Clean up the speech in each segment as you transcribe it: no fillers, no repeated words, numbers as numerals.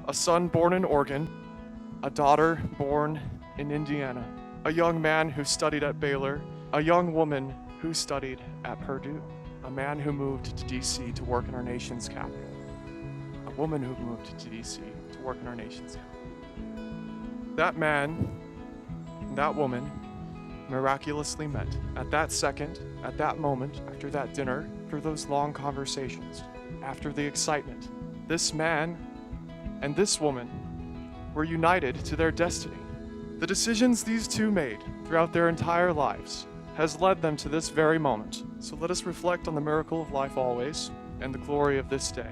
a son born in Oregon, a daughter born in Indiana, a young man who studied at Baylor, a young woman who studied at Purdue, a man who moved to DC to work in our nation's capital, a woman who moved to DC to work in our nation's capital. That man and that woman miraculously met at that second, at that moment, after that dinner, through those long conversations, after the excitement. This man and this woman were united to their destiny. The decisions these two made throughout their entire lives has led them to this very moment. So let us reflect on the miracle of life always and the glory of this day.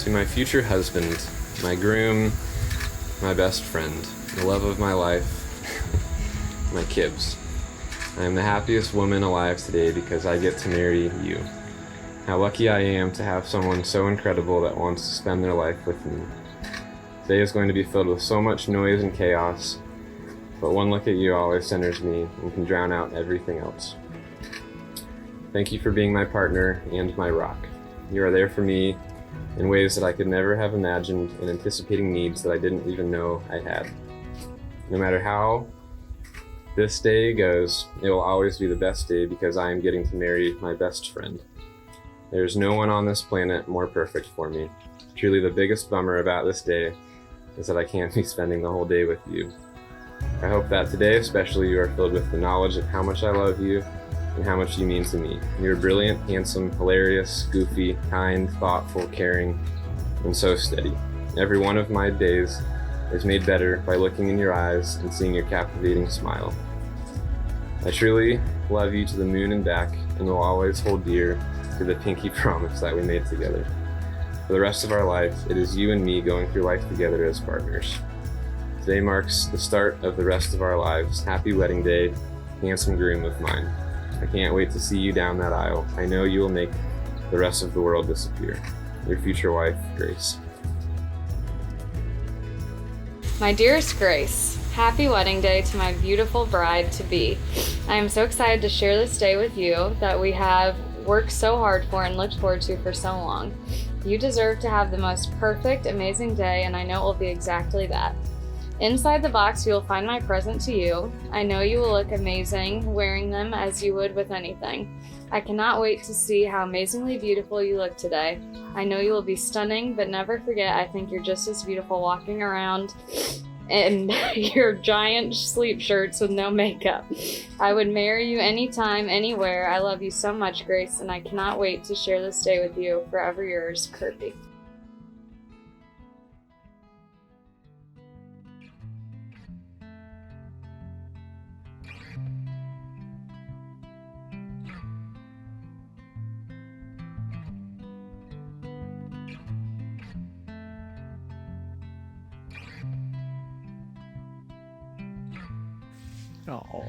To my future husband, my groom, my best friend, the love of my life, my kibs. I am the happiest woman alive today because I get to marry you. How lucky I am to have someone so incredible that wants to spend their life with me. Today is going to be filled with so much noise and chaos, but one look at you always centers me and can drown out everything else. Thank you for being my partner and my rock. You are there for me in ways that I could never have imagined and anticipating needs that I didn't even know I had. No matter how this day goes, it will always be the best day because I am getting to marry my best friend. There is no one on this planet more perfect for me. Truly the biggest bummer about this day is that I can't be spending the whole day with you. I hope that today especially you are filled with the knowledge of how much I love you and how much you mean to me. You're brilliant, handsome, hilarious, goofy, kind, thoughtful, caring, and so steady. Every one of my days is made better by looking in your eyes and seeing your captivating smile. I truly love you to the moon and back and will always hold dear to the pinky promise that we made together. For the rest of our life, it is you and me going through life together as partners. Today marks the start of the rest of our lives. Happy wedding day, handsome groom of mine. I can't wait to see you down that aisle. I know you will make the rest of the world disappear. Your future wife, Grace. My dearest Grace, happy wedding day to my beautiful bride-to-be. I am so excited to share this day with you that we have worked so hard for and looked forward to for so long. You deserve to have the most perfect, amazing day, and I know it will be exactly that. Inside the box, you will find my present to you. I know you will look amazing wearing them as you would with anything. I cannot wait to see how amazingly beautiful you look today. I know you will be stunning, but never forget I think you're just as beautiful walking around in your giant sleep shirts with no makeup. I would marry you anytime, anywhere. I love you so much, Grace, and I cannot wait to share this day with you. Forever yours, Kirby. Oh,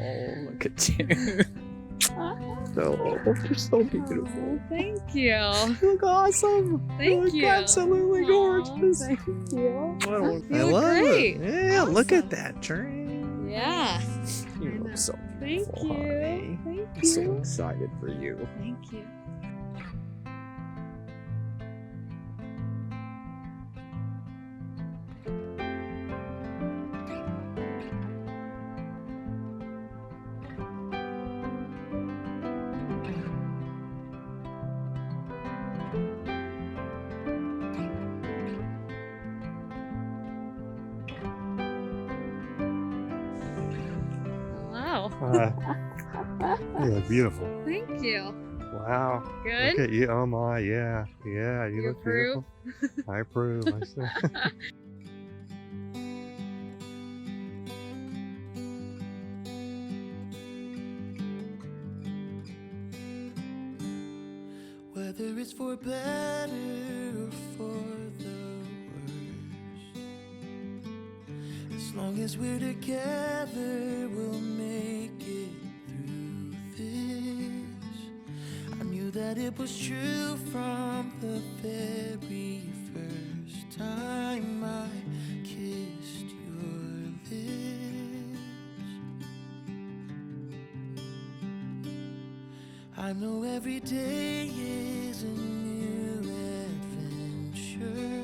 look at you. No, you're so beautiful. Thank you. You look awesome. Thank look you. Absolutely gorgeous. Thank you. I You look love great. it. Yeah, look Awesome. at that train. Yeah. You look so Thank beautiful, you. honey. Thank I'm so you. excited for you. Thank you. Wow. You look beautiful. Thank you. Wow. Good? Look at you. Oh my, yeah. Yeah, you You look approve? beautiful. I approve. I say. Whether it's for better or for the worse, as long as we're together, we'll make it through this. I knew that it was true from the very first time I kissed your lips. I know every day is a new adventure,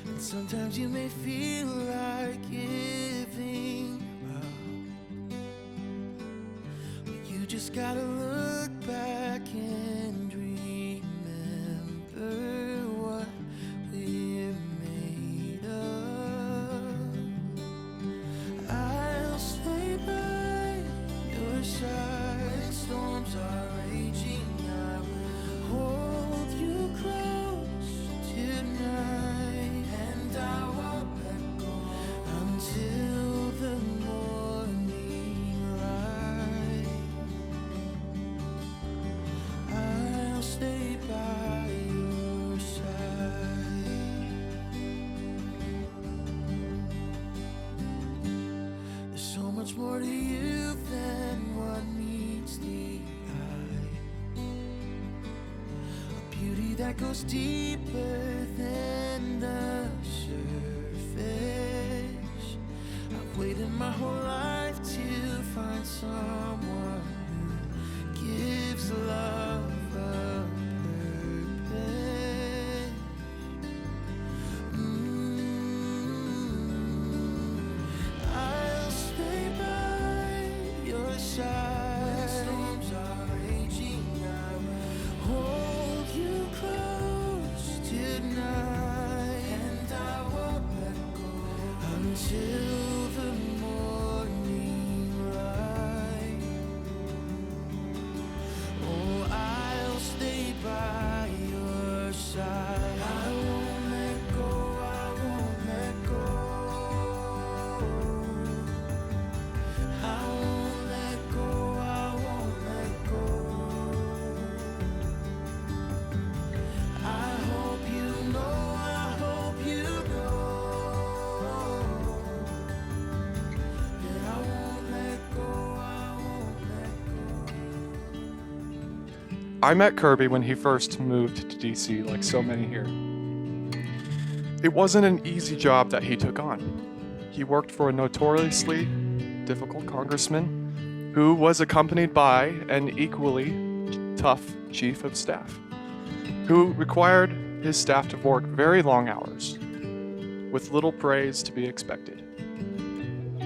and sometimes you may feel like giving up, but you just gotta look back and remember what we're made of. I'll stay by your side when storms are raging. I will hold you close tonight, and I won't let go until the morning light. I'll stay by your side. There's so much more to you than what meets the eye. A beauty that goes deeper than the surface. I've waited my whole life to find someone who gives love a purpose. I'll stay by your side when storms are raging. I will hold you close tonight, and I won't let go until the morning light. Oh, I'll stay by your side. I won't let go, I won't let go. I won't let go, I won't let go. I hope you know, I hope you know that I won't let go, I won't let go. I met Kirby when he first moved to DC, like so many here. It wasn't an easy job that he took on. He worked for a notoriously difficult congressman who was accompanied by an equally tough chief of staff, who required his staff to work very long hours, with little praise to be expected.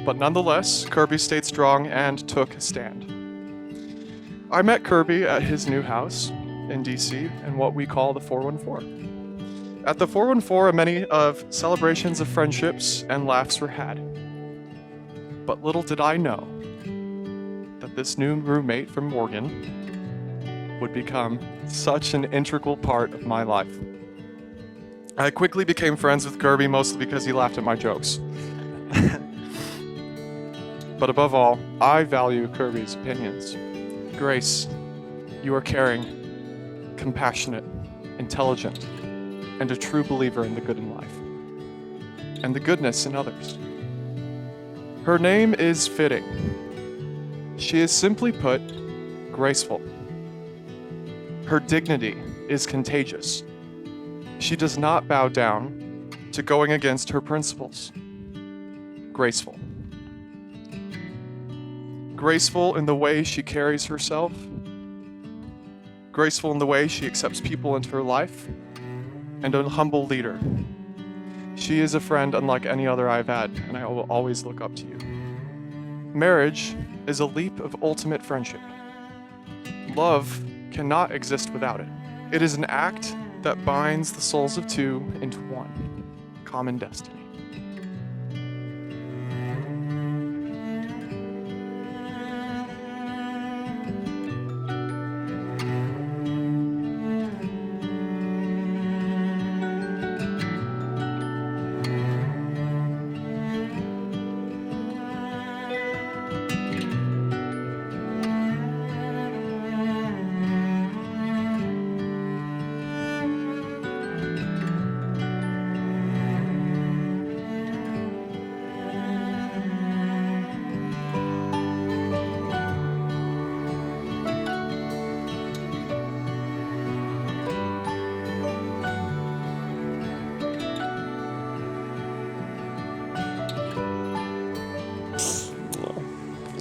But nonetheless, Kirby stayed strong and took a stand. I met Kirby at his new house in DC in what we call the 414. At the 414, many of celebrations of friendships and laughs were had. But little did I know that this new roommate from Morgan would become such an integral part of my life. I quickly became friends with Kirby mostly because he laughed at my jokes. But above all, I value Kirby's opinions. Grace, you are caring, compassionate, intelligent, and a true believer in the good in life, and the goodness in others. Her name is fitting. She is simply put, graceful. Her dignity is contagious. She does not bow down to going against her principles. Graceful. Graceful in the way she carries herself. Graceful in the way she accepts people into her life. And a humble leader. She is a friend unlike any other I've had, and I will always look up to you. Marriage is a leap of ultimate friendship. Love cannot exist without it. It is an act that binds the souls of two into one common destiny.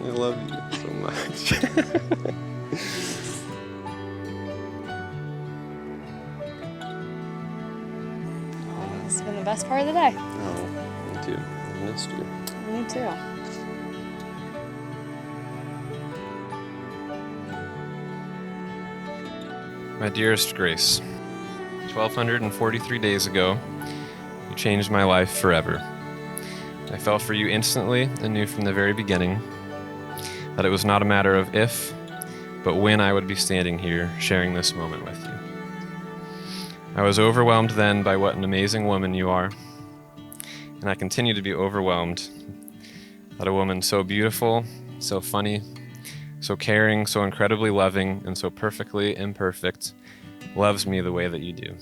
I love you so much. best part of the day. Oh, me too. I missed you. Me too. My dearest Grace, 1,243 days ago, you changed my life forever. I fell for you instantly and knew from the very beginning that it was not a matter of if, but when I would be standing here sharing this moment with you. I was overwhelmed then by what an amazing woman you are, and I continue to be overwhelmed that a woman so beautiful, so funny, so caring, so incredibly loving, and so perfectly imperfect loves me the way that you do.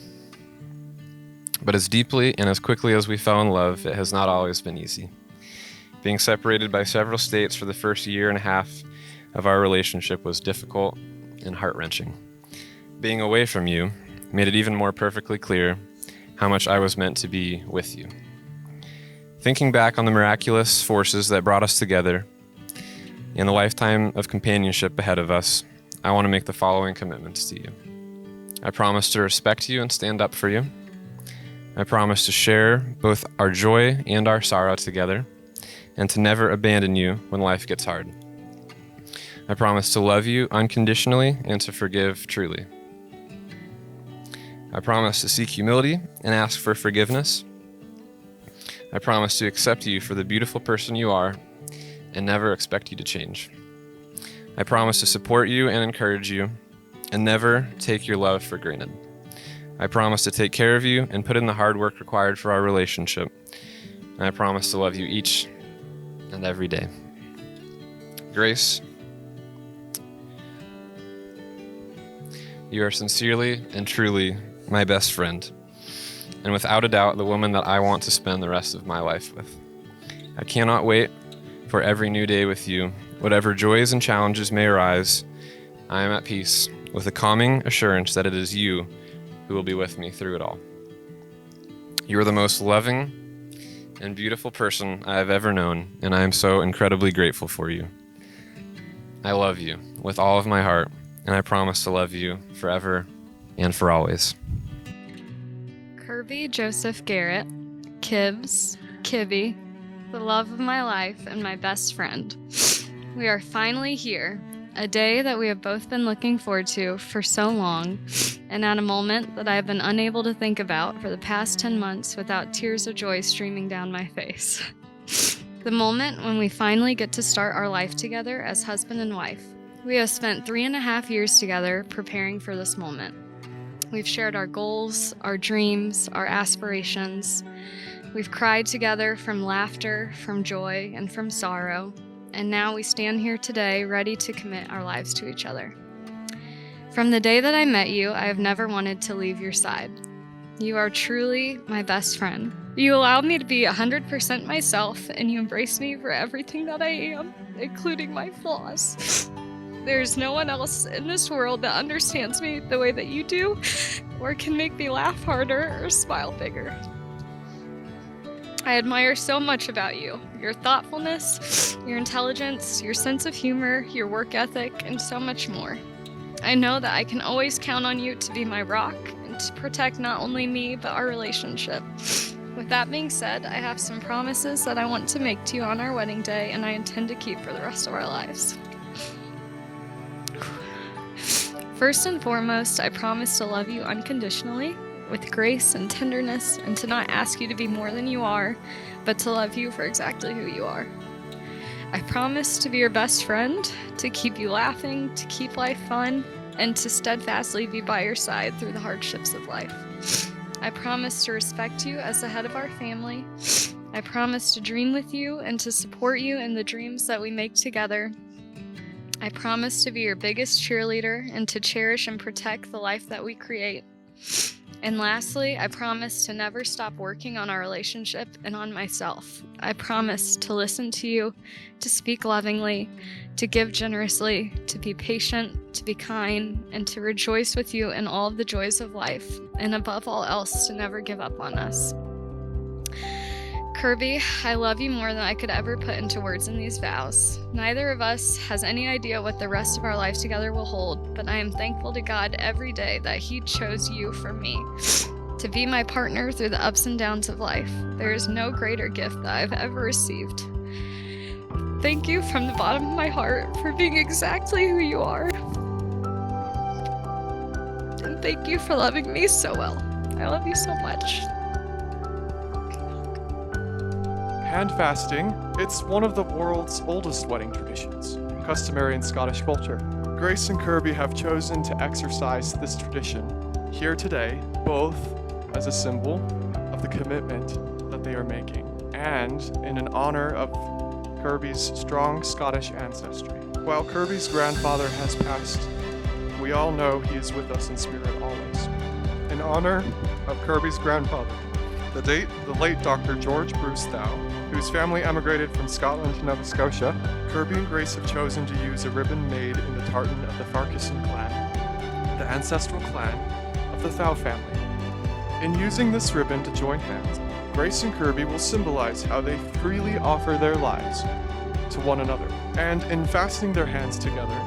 But as deeply and as quickly as we fell in love, it has not always been easy. Being separated by several states for the first year and a half of our relationship was difficult and heart-wrenching. Being away from you made it even more perfectly clear how much I was meant to be with you. Thinking back on the miraculous forces that brought us together and the lifetime of companionship ahead of us, I want to make the following commitments to you. I promise to respect you and stand up for you. I promise to share both our joy and our sorrow together, and to never abandon you when life gets hard. I promise to love you unconditionally and to forgive truly. I promise to seek humility and ask for forgiveness. I promise to accept you for the beautiful person you are and never expect you to change. I promise to support you and encourage you and never take your love for granted. I promise to take care of you and put in the hard work required for our relationship. And I promise to love you each and every day. Grace, you are sincerely and truly my best friend, and without a doubt, the woman that I want to spend the rest of my life with. I cannot wait for every new day with you. Whatever joys and challenges may arise, I am at peace with a calming assurance that it is you who will be with me through it all. You are the most loving and beautiful person I have ever known, and I am so incredibly grateful for you. I love you with all of my heart, and I promise to love you forever and for always. Kirby Joseph Garrett, Kibbs, Kibby, the love of my life and my best friend. We are finally here, a day that we have both been looking forward to for so long, and at a moment that I have been unable to think about for the past 10 months without tears of joy streaming down my face. The moment when we finally get to start our life together as husband and wife. We have spent 3.5 years together preparing for this moment. We've shared our goals, our dreams, our aspirations. We've cried together from laughter, from joy, and from sorrow. And now we stand here today ready to commit our lives to each other. From the day that I met you, I have never wanted to leave your side. You are truly my best friend. You allowed me to be 100% myself, and you embrace me for everything that I am, including my flaws. There's no one else in this world that understands me the way that you do, or can make me laugh harder or smile bigger. I admire so much about you, your thoughtfulness, your intelligence, your sense of humor, your work ethic, and so much more. I know that I can always count on you to be my rock and to protect not only me, but our relationship. With that being said, I have some promises that I want to make to you on our wedding day, and I intend to keep for the rest of our lives. First and foremost, I promise to love you unconditionally, with grace and tenderness, and to not ask you to be more than you are, but to love you for exactly who you are. I promise to be your best friend, to keep you laughing, to keep life fun, and to steadfastly be by your side through the hardships of life. I promise to respect you as the head of our family. I promise to dream with you and to support you in the dreams that we make together. I promise to be your biggest cheerleader and to cherish and protect the life that we create. And lastly, I promise to never stop working on our relationship and on myself. I promise to listen to you, to speak lovingly, to give generously, to be patient, to be kind, and to rejoice with you in all of the joys of life, and above all else, to never give up on us. Kirby, I love you more than I could ever put into words in these vows. Neither of us has any idea what the rest of our life together will hold, but I am thankful to God every day that He chose you for me. to be my partner through the ups and downs of life. There is no greater gift that I've ever received. Thank you from the bottom of my heart for being exactly who you are. And thank you for loving me so well. I love you so much. Hand fasting, it's one of the world's oldest wedding traditions, customary in Scottish culture. Grace and Kirby have chosen to exercise this tradition here today, both as a symbol of the commitment that they are making and in an honor of Kirby's strong Scottish ancestry. While Kirby's grandfather has passed, we all know he is with us in spirit always. In honor of Kirby's grandfather, the late Dr. George Bruce Thou, whose family emigrated from Scotland to Nova Scotia, Kirby and Grace have chosen to use a ribbon made in the tartan of the Farquharson clan, the ancestral clan of the Thou family. In using this ribbon to join hands, Grace and Kirby will symbolize how they freely offer their lives to one another. And in fastening their hands together,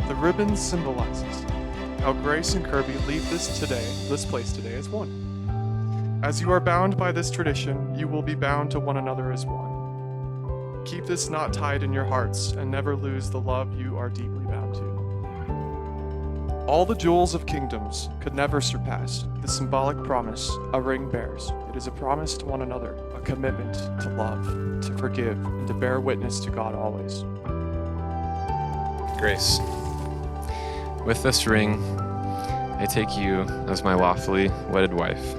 the ribbon symbolizes how Grace and Kirby leave this place today as one. As you are bound by this tradition, you will be bound to one another as one. Keep this knot tied in your hearts and never lose the love you are deeply bound to. All the jewels of kingdoms could never surpass the symbolic promise a ring bears. It is a promise to one another, a commitment to love, to forgive, and to bear witness to God always. Grace, with this ring, I take you as my lawfully wedded wife,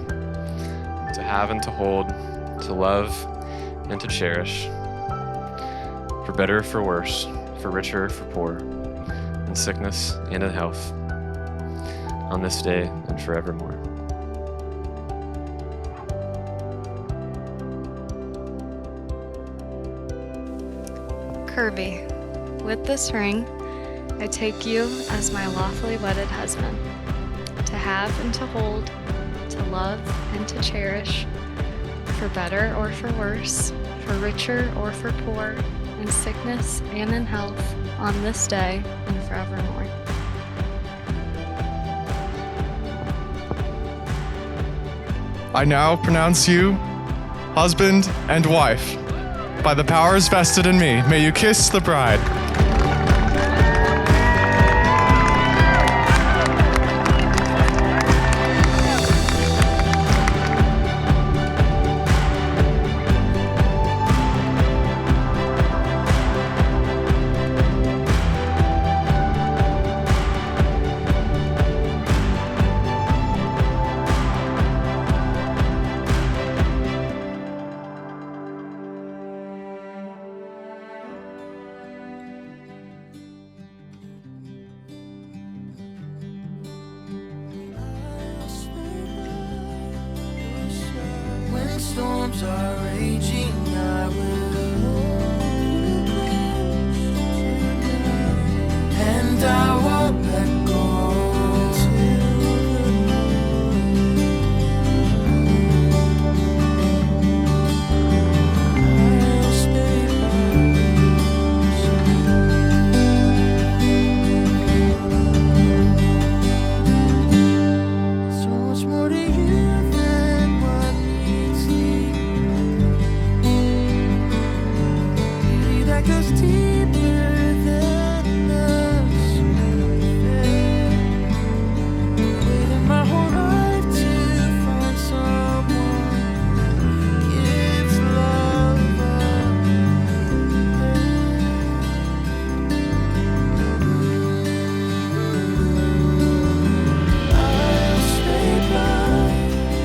to have and to hold, to love and to cherish, for better or for worse, for richer or for poor, in sickness and in health, on this day and forevermore. Kirby, with this ring, I take you as my lawfully wedded husband, to have and to hold, to love and to cherish, for better or for worse, for richer or for poor, in sickness and in health, on this day and forevermore. I now pronounce you husband and wife. By the powers vested in me, may you kiss the bride. When storms are raging, I will hold you close tonight, and I won't let go I'll stay by your side. So much more to you than what meets me. Beauty that goes deeper than the surface. Waiting my whole life to find someone that gives love I'll stay by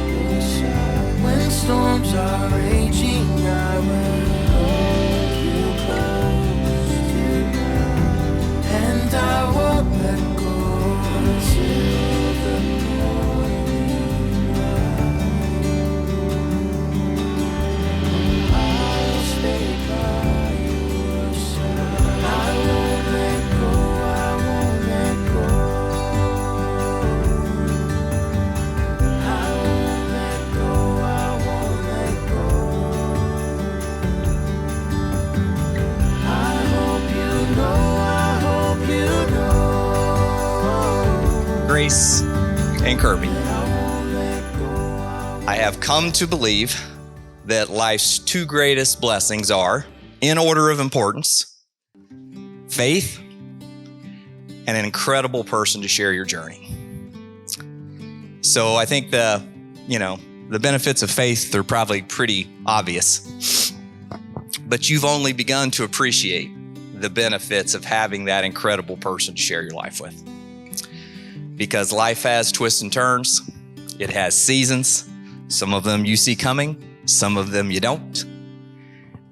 your side. When storms are raging, I will hold you close tonight, and I won't let go until the morning light. I'll stay by your side. I won't let go, I won't let go. I won't let go, I won't let go. I hope you know, I hope you know Grace and Kirby. that I won't let go. I have come to believe that life's two greatest blessings are, in order of importance, faith and an incredible person to share your journey. So I think the benefits of faith are probably pretty obvious, but you've only begun to appreciate the benefits of having that incredible person to share your life with. Because life has twists and turns. It has seasons. Some of them you see coming, some of them you don't.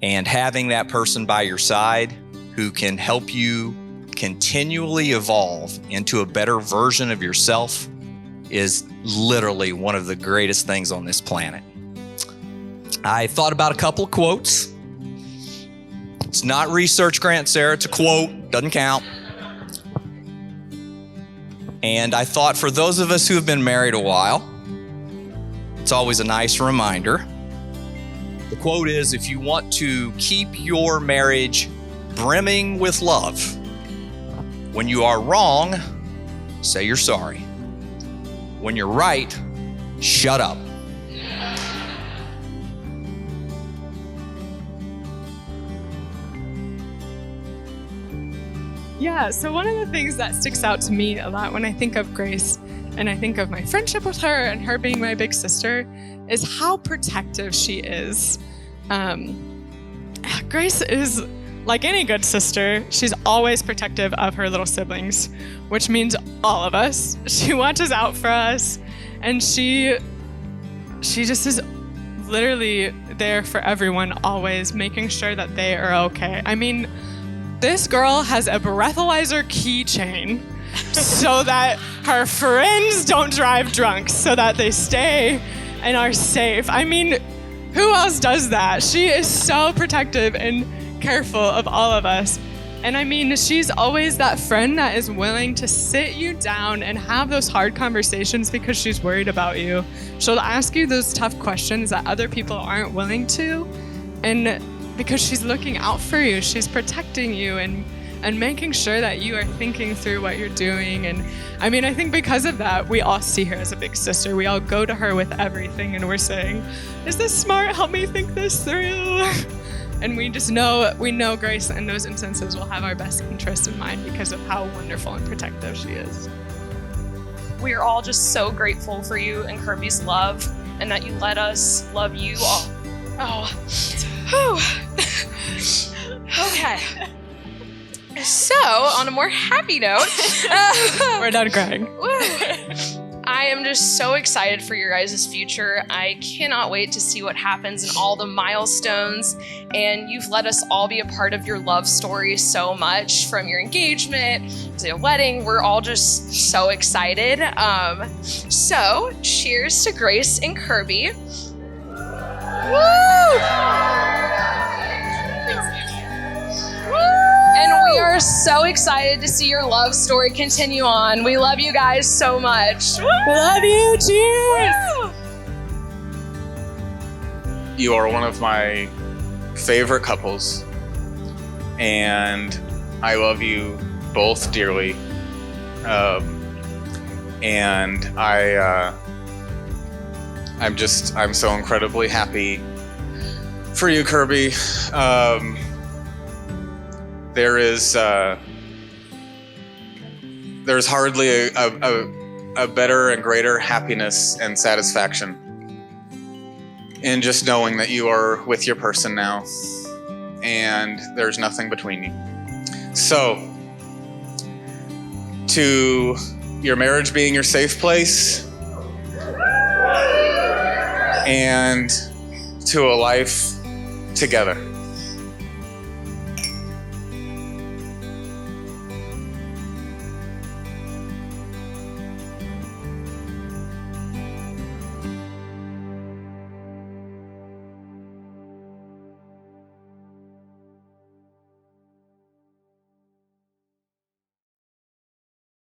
And having that person by your side who can help you continually evolve into a better version of yourself is literally one of the greatest things on this planet. I thought about a couple of quotes. It's not research, Grant, Sara. It's a quote. Doesn't count. And I thought for those of us who have been married a while, it's always a nice reminder. The quote is, if you want to keep your marriage brimming with love, when you are wrong, say you're sorry. When you're right, shut up. Yeah, so one of the things that sticks out to me a lot when I think of Grace and I think of my friendship with her and her being my big sister is how protective she is. Grace is like any good sister. She's always protective of her little siblings, which means all of us. She watches out for us, and she just is literally there for everyone, always making sure that they are okay. I mean, this girl has a breathalyzer keychain so that her friends don't drive drunk, so that they stay and are safe. I mean, who else does that? She is so protective and careful of all of us. And I mean, she's always that friend that is willing to sit you down and have those hard conversations because she's worried about you. She'll ask you those tough questions that other people aren't willing to. And because she's looking out for you, she's protecting you and making sure that you are thinking through what you're doing. And I mean, I think because of that, we all see her as a big sister. We all go to her with everything and we're saying, is this smart? Help me think this through. And we know Grace in those instances will have our best interest in mind because of how wonderful and protective she is. We are all just so grateful for you and Kirby's love and that you let us love you all. Okay. So, on a more happy note, We're done crying. I am just so excited for your guys' future. I cannot wait to see what happens in all the milestones. And you've let us all be a part of your love story so much, from your engagement to your wedding. We're all just so excited. So, cheers to Grace and Kirby. Woo! And we are so excited to see your love story continue on. We love you guys so much. Love you. Cheers. You are one of my favorite couples, and I love you both dearly. And I'm so incredibly happy for you, Kirby. There's hardly a better and greater happiness and satisfaction in just knowing that you are with your person now, and there's nothing between you. So, to your marriage being your safe place, and to a life together.